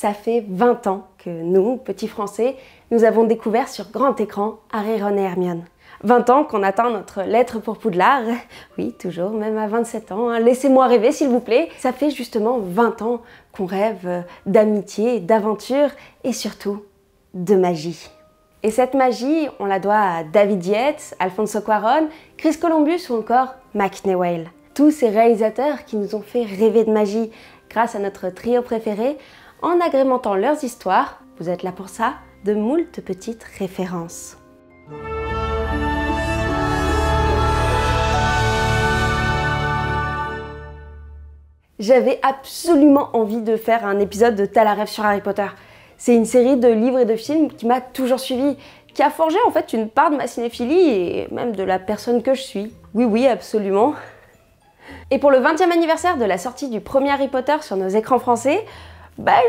Ça fait 20 ans que nous, petits Français, nous avons découvert sur grand écran Harry, Ron et Hermione. 20 ans qu'on attend notre lettre pour Poudlard. Oui, toujours, même à 27 ans. Hein. Laissez-moi rêver, s'il vous plaît. Ça fait justement 20 ans qu'on rêve d'amitié, d'aventure et surtout de magie. Et cette magie, on la doit à David Yates, Alfonso Cuarón, Chris Columbus ou encore Mike Newell. Tous ces réalisateurs qui nous ont fait rêver de magie grâce à notre trio préféré, en agrémentant leurs histoires, vous êtes là pour ça, de moult petites références. J'avais absolument envie de faire un épisode de Talaref sur Harry Potter. C'est une série de livres et de films qui m'a toujours suivie, qui a forgé en fait une part de ma cinéphilie et même de la personne que je suis. Oui, oui, absolument. Et pour le 20e anniversaire de la sortie du premier Harry Potter sur nos écrans français,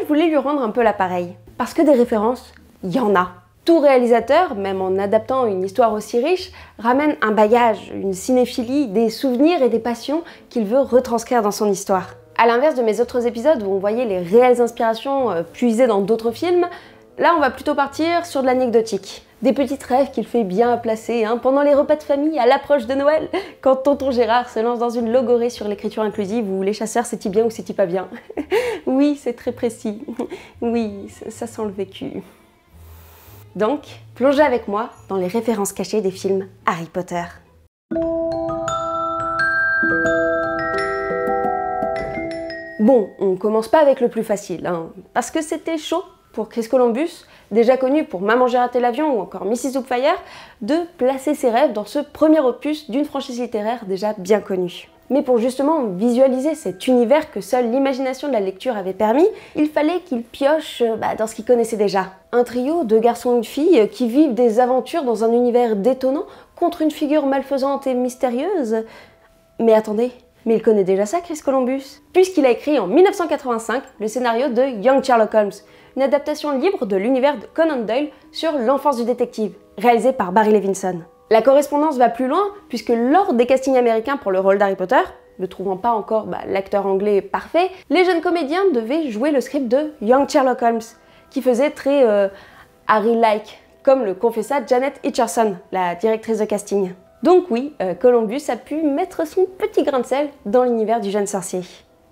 je voulais lui rendre un peu l'appareil. Parce que des références, il y en a. Tout réalisateur, même en adaptant une histoire aussi riche, ramène un bagage, une cinéphilie, des souvenirs et des passions qu'il veut retranscrire dans son histoire. À l'inverse de mes autres épisodes où on voyait les réelles inspirations puisées dans d'autres films, là on va plutôt partir sur de l'anecdotique. Des petites rêves qu'il fait bien placer pendant les repas de famille à l'approche de Noël, quand tonton Gérard se lance dans une logorée sur l'écriture inclusive ou les chasseurs c'est-il bien ou c'est-il pas bien. Oui, c'est très précis. Oui, ça sent le vécu. Donc, plongez avec moi dans les références cachées des films Harry Potter. Bon, on commence pas avec le plus facile, parce que c'était chaud pour Chris Columbus, déjà connu pour Maman j'ai raté l'avion ou encore Mrs. Doubtfire, de placer ses rêves dans ce premier opus d'une franchise littéraire déjà bien connue. Mais pour justement visualiser cet univers que seule l'imagination de la lecture avait permis, il fallait qu'il pioche dans ce qu'il connaissait déjà. Un trio de garçons et de filles qui vivent des aventures dans un univers détonnant contre une figure malfaisante et mystérieuse. Mais attendez, mais il connaît déjà ça, Chris Columbus, puisqu'il a écrit en 1985 le scénario de Young Sherlock Holmes, une adaptation libre de l'univers de Conan Doyle sur l'enfance du détective, réalisé par Barry Levinson. La correspondance va plus loin, puisque lors des castings américains pour le rôle d'Harry Potter, ne trouvant pas encore l'acteur anglais parfait, les jeunes comédiens devaient jouer le script de Young Sherlock Holmes, qui faisait très Harry-like, comme le confessa Janet Hitcherson, la directrice de casting. Donc oui, Columbus a pu mettre son petit grain de sel dans l'univers du jeune sorcier.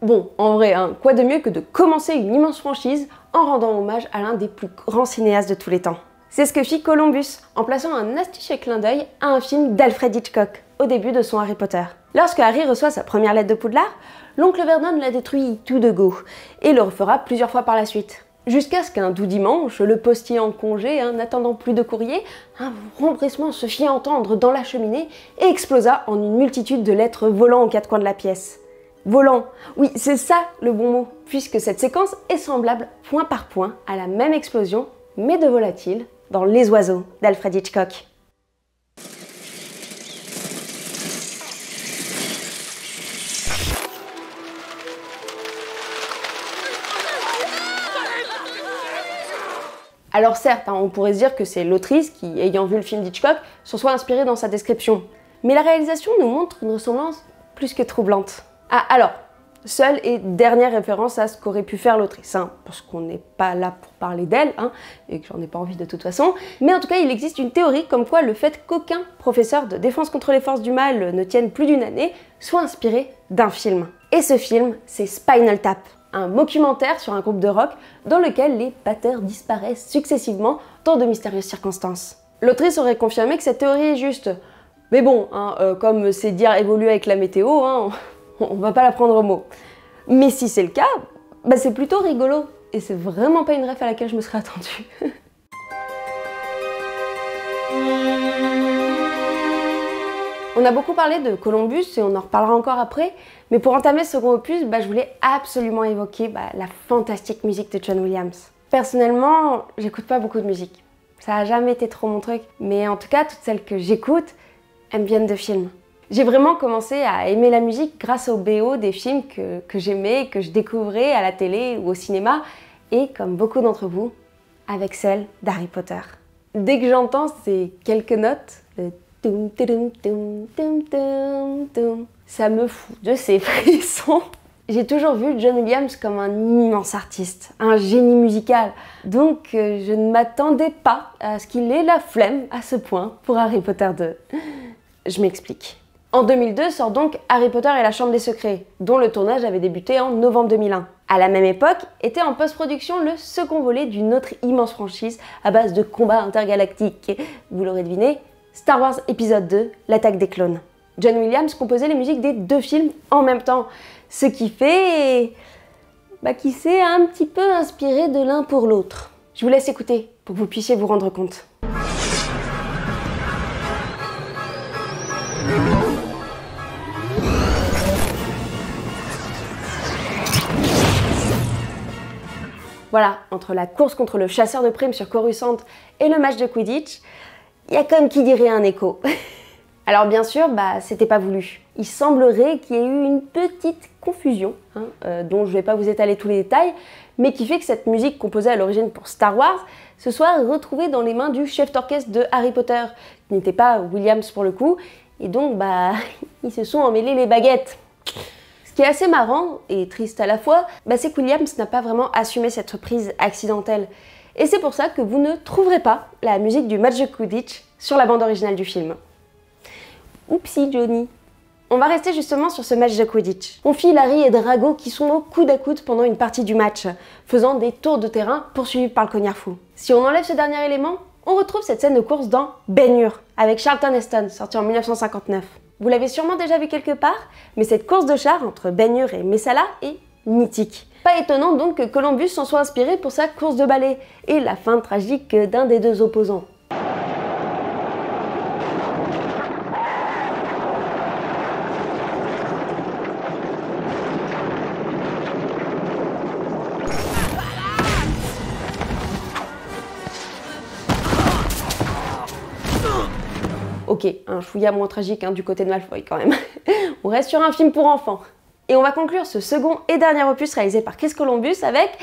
Bon, en vrai, quoi de mieux que de commencer une immense franchise en rendant hommage à l'un des plus grands cinéastes de tous les temps. C'est ce que fit Columbus en plaçant un astucieux clin d'œil à un film d'Alfred Hitchcock au début de son Harry Potter. Lorsque Harry reçoit sa première lettre de Poudlard, l'oncle Vernon la détruit tout de go et le refera plusieurs fois par la suite. Jusqu'à ce qu'un doux dimanche, le postier en congé, n'attendant plus de courrier, un ronbrissement se fit entendre dans la cheminée et explosa en une multitude de lettres volant aux quatre coins de la pièce. Volant, oui, c'est ça le bon mot, puisque cette séquence est semblable point par point à la même explosion, mais de volatile, dans Les Oiseaux d'Alfred Hitchcock. Alors certes, on pourrait se dire que c'est l'autrice qui, ayant vu le film d'Hitchcock, s'en soit inspirée dans sa description. Mais la réalisation nous montre une ressemblance plus que troublante. Ah alors, seule et dernière référence à ce qu'aurait pu faire l'autrice, parce qu'on n'est pas là pour parler d'elle, et que j'en ai pas envie de toute façon. Mais en tout cas, il existe une théorie comme quoi le fait qu'aucun professeur de défense contre les forces du mal ne tienne plus d'une année soit inspiré d'un film. Et ce film, c'est Spinal Tap, un documentaire sur un groupe de rock dans lequel les batteurs disparaissent successivement dans de mystérieuses circonstances. L'autrice aurait confirmé que cette théorie est juste. Mais bon, comme c'est dire évoluer avec la météo, on va pas la prendre au mot. Mais si c'est le cas, c'est plutôt rigolo. Et c'est vraiment pas une ref à laquelle je me serais attendue. On a beaucoup parlé de Columbus et on en reparlera encore après, mais pour entamer ce second opus, je voulais absolument évoquer la fantastique musique de John Williams. Personnellement, j'écoute pas beaucoup de musique. Ça a jamais été trop mon truc, mais en tout cas, toutes celles que j'écoute aiment bien de films. J'ai vraiment commencé à aimer la musique grâce aux BO des films que j'aimais, que je découvrais à la télé ou au cinéma, et comme beaucoup d'entre vous, avec celle d'Harry Potter. Dès que j'entends ces quelques notes, le tum, tum, tum, tum, tum, tum, ça me fout de ces frissons. J'ai toujours vu John Williams comme un immense artiste, un génie musical. Donc je ne m'attendais pas à ce qu'il ait la flemme à ce point pour Harry Potter 2. Je m'explique. En 2002 sort donc Harry Potter et la Chambre des Secrets, dont le tournage avait débuté en novembre 2001. À la même époque, était en post-production le second volet d'une autre immense franchise à base de combats intergalactiques. Vous l'aurez deviné, Star Wars épisode 2, l'attaque des clones. John Williams composait les musiques des 2 films en même temps, ce qui fait qu'il s'est un petit peu inspiré de l'un pour l'autre. Je vous laisse écouter pour que vous puissiez vous rendre compte. Voilà, entre la course contre le chasseur de primes sur Coruscant et le match de Quidditch, il y a comme qui dirait un écho. Alors bien sûr, c'était pas voulu. Il semblerait qu'il y ait eu une petite confusion, dont je vais pas vous étaler tous les détails, mais qui fait que cette musique composée à l'origine pour Star Wars se soit retrouvée dans les mains du chef d'orchestre de Harry Potter, qui n'était pas Williams pour le coup, et donc ils se sont emmêlés les baguettes. Ce qui est assez marrant et triste à la fois, c'est que Williams n'a pas vraiment assumé cette reprise accidentelle. Et c'est pour ça que vous ne trouverez pas la musique du match de Quidditch sur la bande originale du film. Oupsie Johnny. On va rester justement sur ce match de Quidditch. On file Harry et Drago qui sont au coude à coude pendant une partie du match, faisant des tours de terrain poursuivis par le cognard fou. Si on enlève ce dernier élément, on retrouve cette scène de course dans Ben-Hur, avec Charlton Heston, sorti en 1959. Vous l'avez sûrement déjà vu quelque part, mais cette course de char entre Ben-Hur et Messala est mythique. Pas étonnant donc que Columbus s'en soit inspiré pour sa course de balai, et la fin tragique d'un des deux opposants. Ok, un chouïa moins tragique du côté de Malfoy quand même. On reste sur un film pour enfants. Et on va conclure ce second et dernier opus réalisé par Chris Columbus avec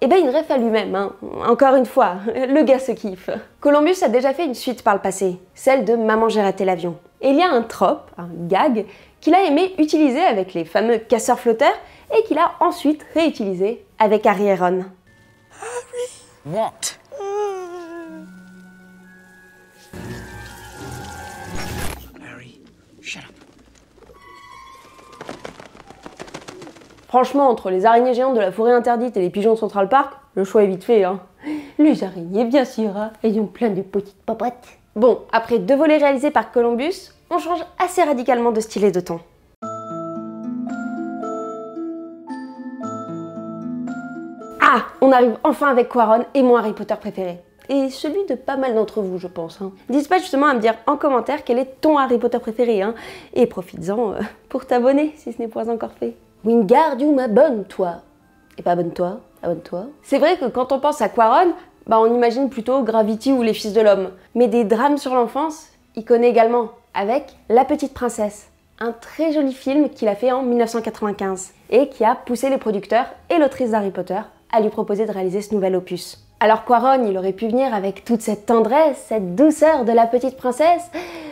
une ref à lui-même, Encore une fois, le gars se kiffe. Columbus a déjà fait une suite par le passé, celle de Maman j'ai raté l'avion. Et il y a un trope, un gag, qu'il a aimé utiliser avec les fameux casseurs-flotteurs et qu'il a ensuite réutilisé avec Harry et Ron. Harry. What? Harry, shut up. Franchement, entre les araignées géantes de la forêt interdite et les pigeons de Central Park, le choix est vite fait, Les araignées, bien sûr, elles ont plein de petites papates. Bon, après 2 volets réalisés par Columbus, on change assez radicalement de style et de ton. Ah, on arrive enfin avec Quaron et mon Harry Potter préféré. Et celui de pas mal d'entre vous, je pense. N'hésite pas justement à me dire en commentaire quel est ton Harry Potter préféré, Et profites-en pour t'abonner si ce n'est pas encore fait. Wingardium, abonne-toi. Et pas abonne-toi, abonne-toi. C'est vrai que quand on pense à Quaron, on imagine plutôt Gravity ou Les Fils de l'Homme. Mais des drames sur l'enfance, il connaît également, avec La Petite Princesse. Un très joli film qu'il a fait en 1995 et qui a poussé les producteurs et l'autrice d'Harry Potter à lui proposer de réaliser ce nouvel opus. Alors Quaron, il aurait pu venir avec toute cette tendresse, cette douceur de La Petite Princesse,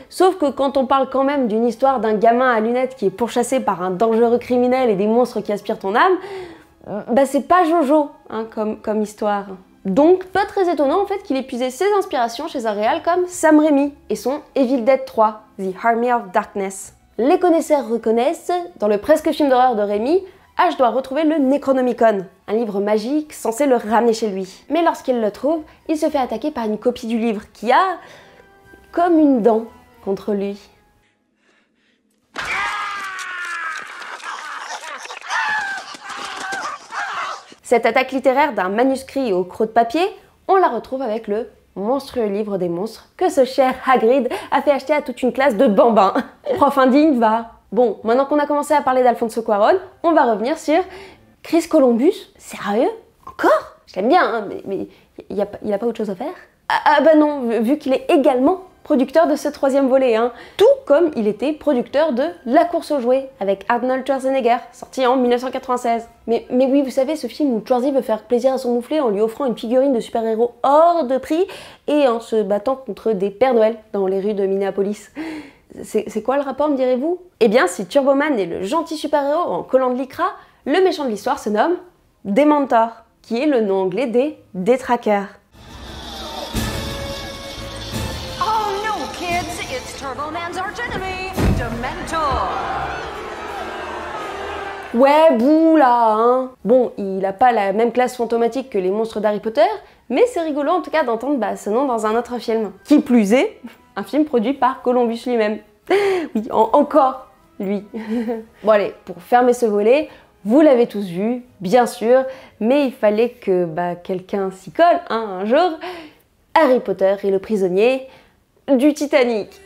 sauf que quand on parle quand même d'une histoire d'un gamin à lunettes qui est pourchassé par un dangereux criminel et des monstres qui aspirent ton âme, c'est pas Jojo comme histoire. Donc pas très étonnant en fait qu'il ait puisé ses inspirations chez un réal comme Sam Raimi et son Evil Dead 3, The Army of Darkness. Les connaisseurs reconnaissent, dans le presque film d'horreur de Raimi, Ash doit retrouver le Necronomicon, un livre magique censé le ramener chez lui. Mais lorsqu'il le trouve, il se fait attaquer par une copie du livre qui a comme une dent contre lui. Cette attaque littéraire d'un manuscrit au croc de papier, on la retrouve avec le monstrueux livre des monstres que ce cher Hagrid a fait acheter à toute une classe de bambins. Prof indigne, va. Bon, maintenant qu'on a commencé à parler d'Alfonso Cuarón, on va revenir sur Chris Columbus. Sérieux? Encore? Je l'aime bien, mais il a pas autre chose à faire? Non, vu qu'il est également producteur de ce 3e volet, tout comme il était producteur de La course aux jouets avec Arnold Schwarzenegger, sorti en 1996. Mais oui, vous savez, ce film où Schwarzy veut faire plaisir à son mouflet en lui offrant une figurine de super-héros hors de prix et en se battant contre des Pères Noël dans les rues de Minneapolis. C'est quoi le rapport, me direz-vous? Eh bien, si Turboman est le gentil super-héros en collant de lycra, Le méchant de l'histoire se nomme Dementor, qui est le nom anglais des détraqueurs. Oh no, kids, it's Turbo Man's arch enemy, Dementor. Ouais, bouh là, hein. Bon, il a pas la même classe fantomatique que les monstres d'Harry Potter, mais c'est rigolo en tout cas d'entendre ce nom dans un autre film. Qui plus est, un film produit par Columbus lui-même. Oui, encore lui. Bon allez, pour fermer ce volet, vous l'avez tous vu, bien sûr, mais il fallait que quelqu'un s'y colle un jour. Harry Potter et le prisonnier du Titanic.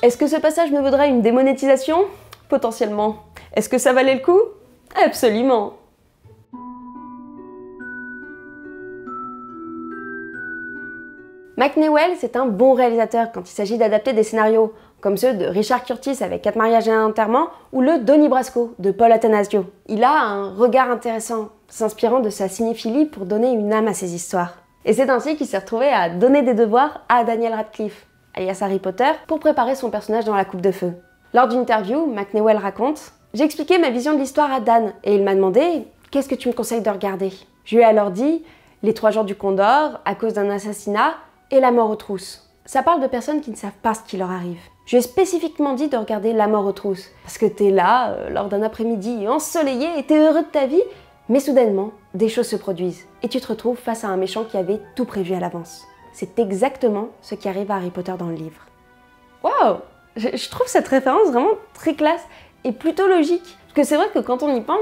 Est-ce que ce passage me vaudrait une démonétisation? Potentiellement. Est-ce que ça valait le coup? Absolument. Mike Newell, c'est un bon réalisateur quand il s'agit d'adapter des scénarios, comme ceux de Richard Curtis avec 4 mariages et un enterrement, ou le Donnie Brasco de Paul Attanasio. Il a un regard intéressant, s'inspirant de sa cinéphilie pour donner une âme à ses histoires. Et c'est ainsi qu'il s'est retrouvé à donner des devoirs à Daniel Radcliffe, alias Harry Potter, pour préparer son personnage dans la coupe de feu. Lors d'une interview, Mike Newell raconte « J'ai expliqué ma vision de l'histoire à Dan, et il m'a demandé « Qu'est-ce que tu me conseilles de regarder ?» Je lui ai alors dit « Les 3 jours du Condor, à cause d'un assassinat, et La mort aux trousses. » Ça parle de personnes qui ne savent pas ce qui leur arrive. Je lui ai spécifiquement dit de regarder La mort aux trousses, parce que t'es là, lors d'un après-midi ensoleillé, et t'es heureux de ta vie, mais soudainement, des choses se produisent, et tu te retrouves face à un méchant qui avait tout prévu à l'avance. C'est exactement ce qui arrive à Harry Potter dans le livre. Waouh! Je trouve cette référence vraiment très classe et plutôt logique. Parce que c'est vrai que quand on y pense,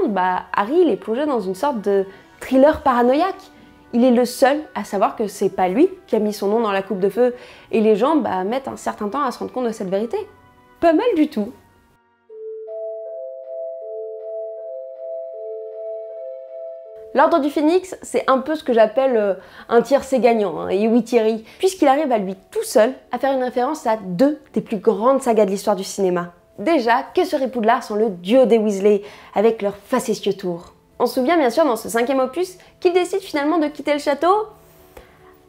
Harry il est plongé dans une sorte de thriller paranoïaque. Il est le seul à savoir que c'est pas lui qui a mis son nom dans la coupe de feu. Et les gens mettent un certain temps à se rendre compte de cette vérité. Pas mal du tout. L'Ordre du Phénix, c'est un peu ce que j'appelle un tiercé gagnant, et oui Thierry, puisqu'il arrive à lui tout seul à faire une référence à 2 des plus grandes sagas de l'histoire du cinéma. Déjà, que serait Poudlard sans le duo des Weasley, avec leur facétieux tour? On se souvient bien sûr dans ce 5e opus qu'il décide finalement de quitter le château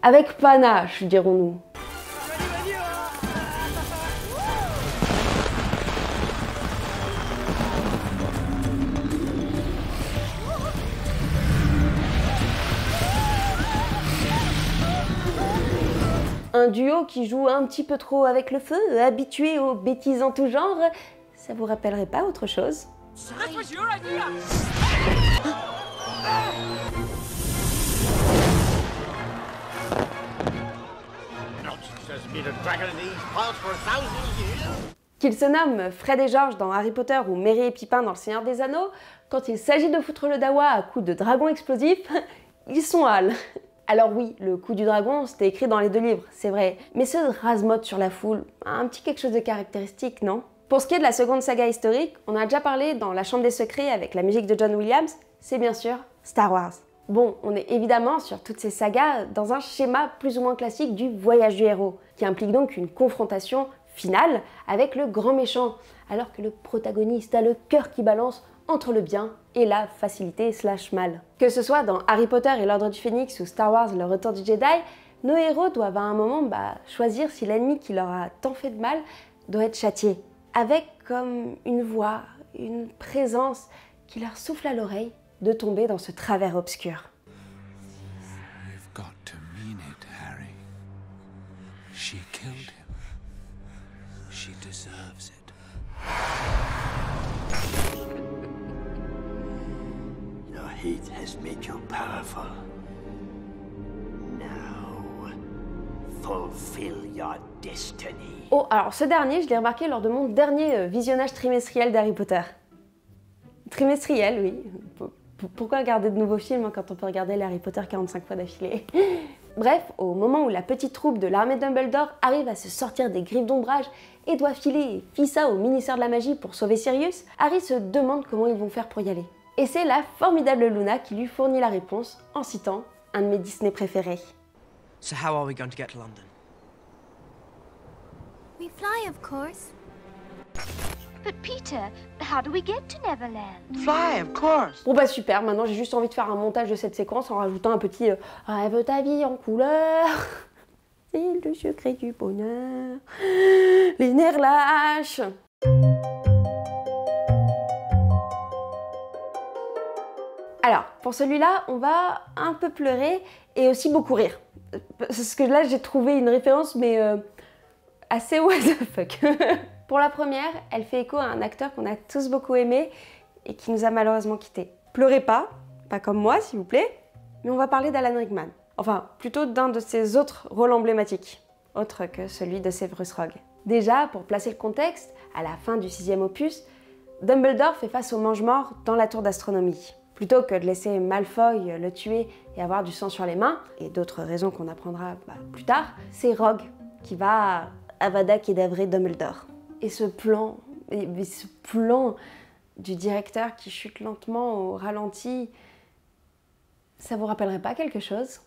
avec panache, dirons-nous. Un duo qui joue un petit peu trop avec le feu, habitué aux bêtises en tout genre, ça vous rappellerait pas autre chose? Qu'il se nomme Fred et George dans Harry Potter ou Merry et Pippin dans Le Seigneur des Anneaux, quand il s'agit de foutre le dawa à coups de dragon explosif, ils sont hal. Alors oui, le coup du dragon, c'était écrit dans les 2 livres, c'est vrai, mais ce rase-motte sur la foule, un petit quelque chose de caractéristique, non? Pour ce qui est de la seconde saga historique, on a déjà parlé dans La Chambre des Secrets avec la musique de John Williams, c'est bien sûr Star Wars. Bon, on est évidemment sur toutes ces sagas dans un schéma plus ou moins classique du voyage du héros, qui implique donc une confrontation finale avec le grand méchant, alors que le protagoniste a le cœur qui balance entre le bien et la facilité / mal. Que ce soit dans Harry Potter et l'Ordre du Phénix ou Star Wars, le retour du Jedi, nos héros doivent à un moment choisir si l'ennemi qui leur a tant fait de mal doit être châtié. Avec comme une voix, une présence qui leur souffle à l'oreille de tomber dans ce travers obscur. You've got to mean it, Harry. She killed him. She deserves it. Your heat has made you powerful. Now, fulfill your destiny. Oh, alors ce dernier, je l'ai remarqué lors de mon dernier visionnage trimestriel d'Harry Potter. Trimestriel, oui. Pourquoi regarder de nouveaux films quand on peut regarder les Harry Potter 45 fois d'affilée? Bref, au moment où la petite troupe de l'armée Dumbledore arrive à se sortir des griffes d'ombrage et doit filer Fissa au ministère de la magie pour sauver Sirius, Harry se demande comment ils vont faire pour y aller. Et c'est la formidable Luna qui lui fournit la réponse en citant un de mes Disney préférés. So how are we going to get to London? We fly, of course. But Peter, how do we get to Neverland? Fly, of course. Bon bah super, maintenant j'ai juste envie de faire un montage de cette séquence en rajoutant un petit rêve ta vie en couleur. C'est le secret du bonheur. Les nerfs lâches. Alors, pour celui-là, on va un peu pleurer et aussi beaucoup rire. Parce que là, j'ai trouvé une référence, mais assez what the fuck. Pour la première, elle fait écho à un acteur qu'on a tous beaucoup aimé et qui nous a malheureusement quittés. Pleurez pas comme moi, s'il vous plaît, mais on va parler d'Alan Rickman. Enfin, plutôt d'un de ses autres rôles emblématiques, autre que celui de Severus Rogue. Déjà, pour placer le contexte, à la fin du 6e opus, Dumbledore fait face au mange-mort dans la tour d'astronomie. Plutôt que de laisser Malfoy le tuer et avoir du sang sur les mains, et d'autres raisons qu'on apprendra plus tard, c'est Rogue qui va Avada Kedavra Dumbledore. Et ce plan du directeur qui chute lentement au ralenti, ça vous rappellerait pas quelque chose?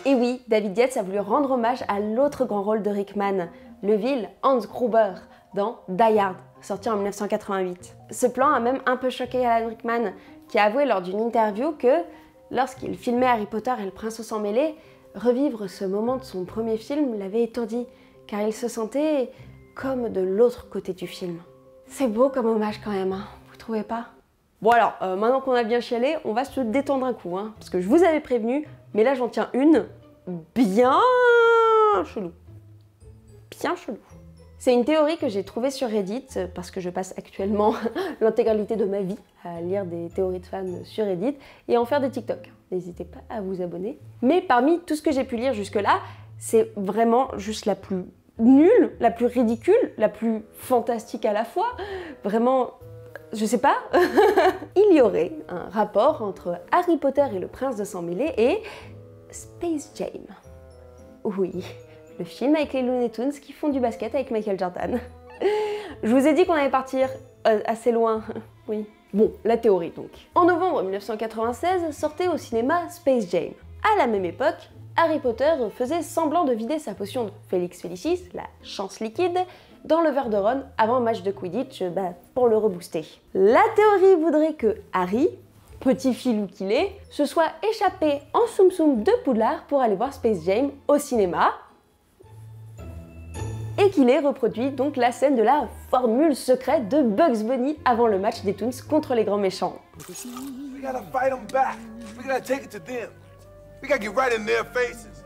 Et oui, David Yates a voulu rendre hommage à l'autre grand rôle de Rickman, le vil Hans Gruber, dans Die Hard, sorti en 1988. Ce plan a même un peu choqué Alan Rickman, qui a avoué lors d'une interview que, lorsqu'il filmait Harry Potter et le prince au sang mêlé, revivre ce moment de son premier film l'avait étourdi, car il se sentait comme de l'autre côté du film. C'est beau comme hommage quand même, hein, vous trouvez pas? Bon alors, maintenant qu'on a bien chialé, on va se détendre un coup, hein, parce que je vous avais prévenu, mais là j'en tiens une bien chelou. Bien chelou. C'est une théorie que j'ai trouvée sur Reddit, parce que je passe actuellement l'intégralité de ma vie à lire des théories de fans sur Reddit et à en faire des TikTok. N'hésitez pas à vous abonner. Mais parmi tout ce que j'ai pu lire jusque-là, c'est vraiment juste la plus nulle, la plus ridicule, la plus fantastique à la fois. Vraiment, je sais pas. Il y aurait un rapport entre Harry Potter et le prince de sang mêlé et Space Jam. Oui. Le film avec les Looney Tunes qui font du basket avec Michael Jordan. Je vous ai dit qu'on allait partir assez loin, oui. Bon, la théorie donc. En novembre 1996 sortait au cinéma Space Jam. À la même époque, Harry Potter faisait semblant de vider sa potion de Felix Felicis, la chance liquide, dans le verre de Ron avant un match de Quidditch pour le rebooster. La théorie voudrait que Harry, petit filou qu'il est, se soit échappé en soum-soum de Poudlard pour aller voir Space Jam au cinéma, et qu'il ait reproduit donc la scène de la formule secrète de Bugs Bunny avant le match des Toons contre les grands méchants. We gotta fight them back. We gotta take it to them. We gotta get right in their faces.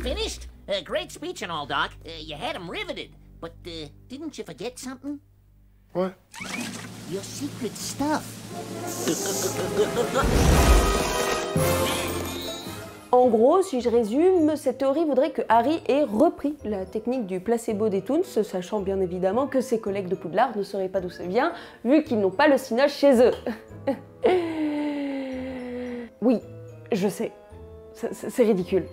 Finished? Great speech and all, Doc. You had them riveted. But didn't you forget something? What? Your secret stuff. En gros, si je résume, cette théorie voudrait que Harry ait repris la technique du placebo des Toons, sachant bien évidemment que ses collègues de Poudlard ne sauraient pas d'où ça vient, vu qu'ils n'ont pas le cinoche chez eux. Oui, je sais, c'est ridicule.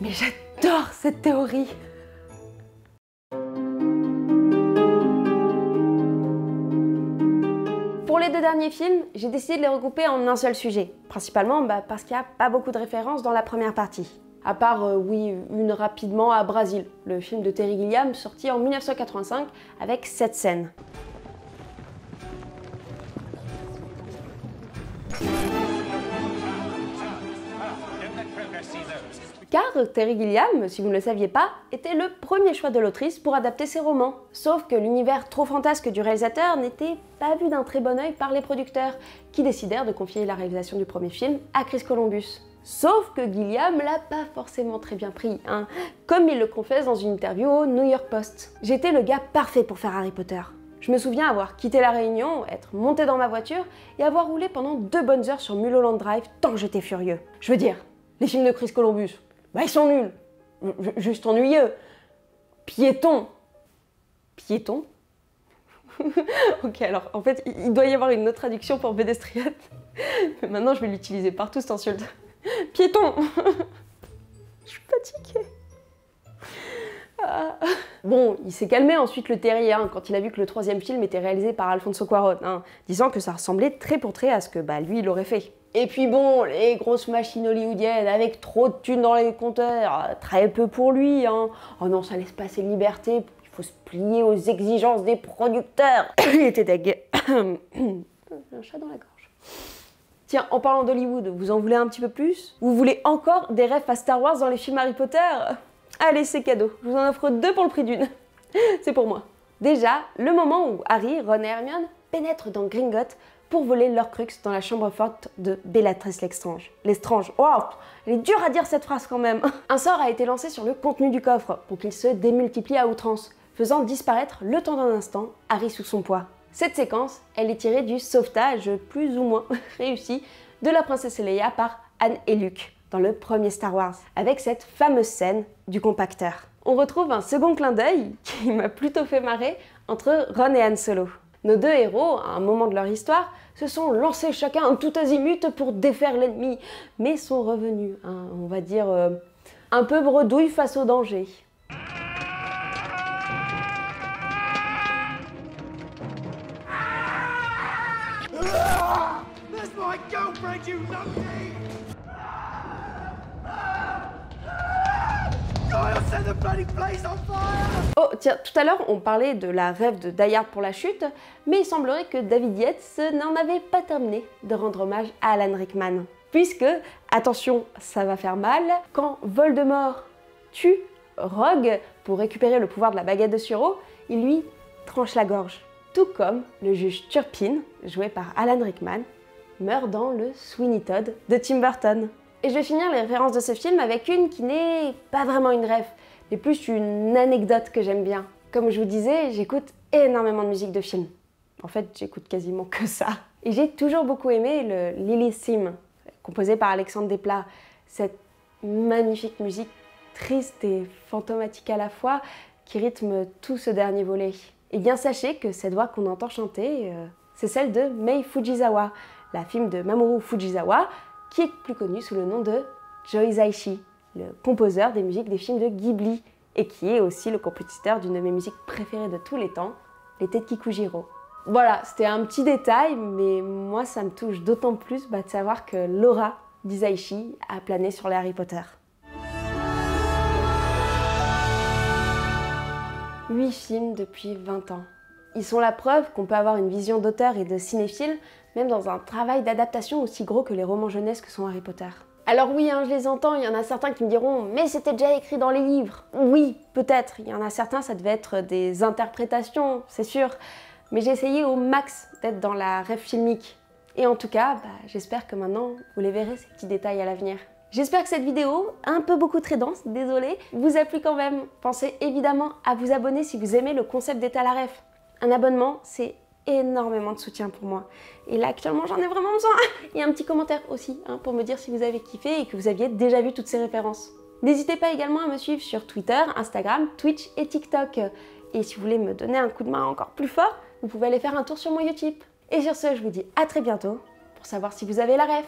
Mais j'adore cette théorie. Pour les deux derniers films, j'ai décidé de les regrouper en un seul sujet, principalement parce qu'il n'y a pas beaucoup de références dans la première partie. À part, oui, une rapidement à Brésil, le film de Terry Gilliam sorti en 1985 avec 7 scènes. Car Terry Gilliam, si vous ne le saviez pas, était le premier choix de l'autrice pour adapter ses romans. Sauf que l'univers trop fantasque du réalisateur n'était pas vu d'un très bon œil par les producteurs, qui décidèrent de confier la réalisation du premier film à Chris Columbus. Sauf que Gilliam l'a pas forcément très bien pris, hein, comme il le confesse dans une interview au New York Post. J'étais le gars parfait pour faire Harry Potter. Je me souviens avoir quitté la Réunion, être monté dans ma voiture et avoir roulé pendant 2 bonnes heures sur Mulholland Drive tant que j'étais furieux. Je veux dire, les films de Chris Columbus, ils sont nuls, juste ennuyeux. Piéton. Piéton. Ok, alors en fait, il doit y avoir une autre traduction pour pédestrienne. Mais maintenant, je vais l'utiliser partout cette insulte. Piéton. Je suis fatiguée. Ah. Bon, il s'est calmé ensuite le Terry, hein, quand il a vu que le 3e film était réalisé par Alfonso Cuarón, hein, disant que ça ressemblait trait pour trait à ce que lui il aurait fait. Et puis bon, les grosses machines hollywoodiennes avec trop de thunes dans les compteurs, très peu pour lui, hein. Oh non, ça laisse pas ses libertés, il faut se plier aux exigences des producteurs. Il était deg. J'ai un chat dans la gorge. Tiens, en parlant d'Hollywood, vous en voulez un petit peu plus? Vous voulez encore des refs à Star Wars dans les films Harry Potter? Allez, c'est cadeau, je vous en offre 2 pour le prix d'une. C'est pour moi. Déjà, le moment où Harry, Ron et Hermione pénètrent dans Gringotts pour voler l'Horcrux dans la chambre forte de Bellatrix Lestrange. Lestrange, waouh, elle est dure à dire cette phrase quand même. Un sort a été lancé sur le contenu du coffre pour qu'il se démultiplie à outrance, faisant disparaître le temps d'un instant Harry sous son poids. Cette séquence, elle est tirée du sauvetage plus ou moins réussi de la princesse Leia par Anne et Luke dans le premier Star Wars, avec cette fameuse scène du compacteur. On retrouve un second clin d'œil qui m'a plutôt fait marrer entre Ron et Han Solo. Nos 2 héros, à un moment de leur histoire, se sont lancés chacun en tout azimut pour défaire l'ennemi, mais sont revenus, hein, on va dire, un peu bredouilles face au danger. Oh tiens, tout à l'heure on parlait de la rêve de Die Hard pour la chute, mais il semblerait que David Yates n'en avait pas terminé de rendre hommage à Alan Rickman. Puisque, attention, ça va faire mal, quand Voldemort tue Rogue pour récupérer le pouvoir de la baguette de Suro, il lui tranche la gorge. Tout comme le juge Turpin, joué par Alan Rickman, meurt dans le Sweeney Todd de Tim Burton. Et je vais finir les références de ce film avec une qui n'est pas vraiment une rêve, mais plus une anecdote que j'aime bien. Comme je vous disais, j'écoute énormément de musique de film. En fait, j'écoute quasiment que ça. Et j'ai toujours beaucoup aimé le Lily Theme, composé par Alexandre Desplat. Cette magnifique musique triste et fantomatique à la fois, qui rythme tout ce dernier volet. Et bien sachez que cette voix qu'on entend chanter, c'est celle de Mei Fujisawa, la fille de Mamoru Fujisawa, qui est plus connue sous le nom de Joe Hisaishi, le compositeur des musiques des films de Ghibli, et qui est aussi le compositeur d'une de mes musiques préférées de tous les temps, L'été de Kikujiro. Voilà, c'était un petit détail, mais moi ça me touche d'autant plus de savoir que l'aura d'Hisaishi a plané sur les Harry Potter. 8 films depuis 20 ans. Ils sont la preuve qu'on peut avoir une vision d'auteur et de cinéphile, même dans un travail d'adaptation aussi gros que les romans jeunesse que sont Harry Potter. Alors oui, hein, je les entends, il y en a certains qui me diront « mais c'était déjà écrit dans les livres ». Oui, peut-être, il y en a certains, ça devait être des interprétations, c'est sûr, mais j'ai essayé au max d'être dans la rêve filmique. Et en tout cas, j'espère que maintenant, vous les verrez, ces petits détails à l'avenir. J'espère que cette vidéo, un peu beaucoup très dense, désolée, vous a plu quand même. Pensez évidemment à vous abonner si vous aimez le concept d'état à la ref. Un abonnement, c'est énormément de soutien pour moi. Et là, actuellement, j'en ai vraiment besoin. Et un petit commentaire aussi, hein, pour me dire si vous avez kiffé et que vous aviez déjà vu toutes ces références. N'hésitez pas également à me suivre sur Twitter, Instagram, Twitch et TikTok. Et si vous voulez me donner un coup de main encore plus fort, vous pouvez aller faire un tour sur mon Utip. Et sur ce, je vous dis à très bientôt pour savoir si vous avez la ref.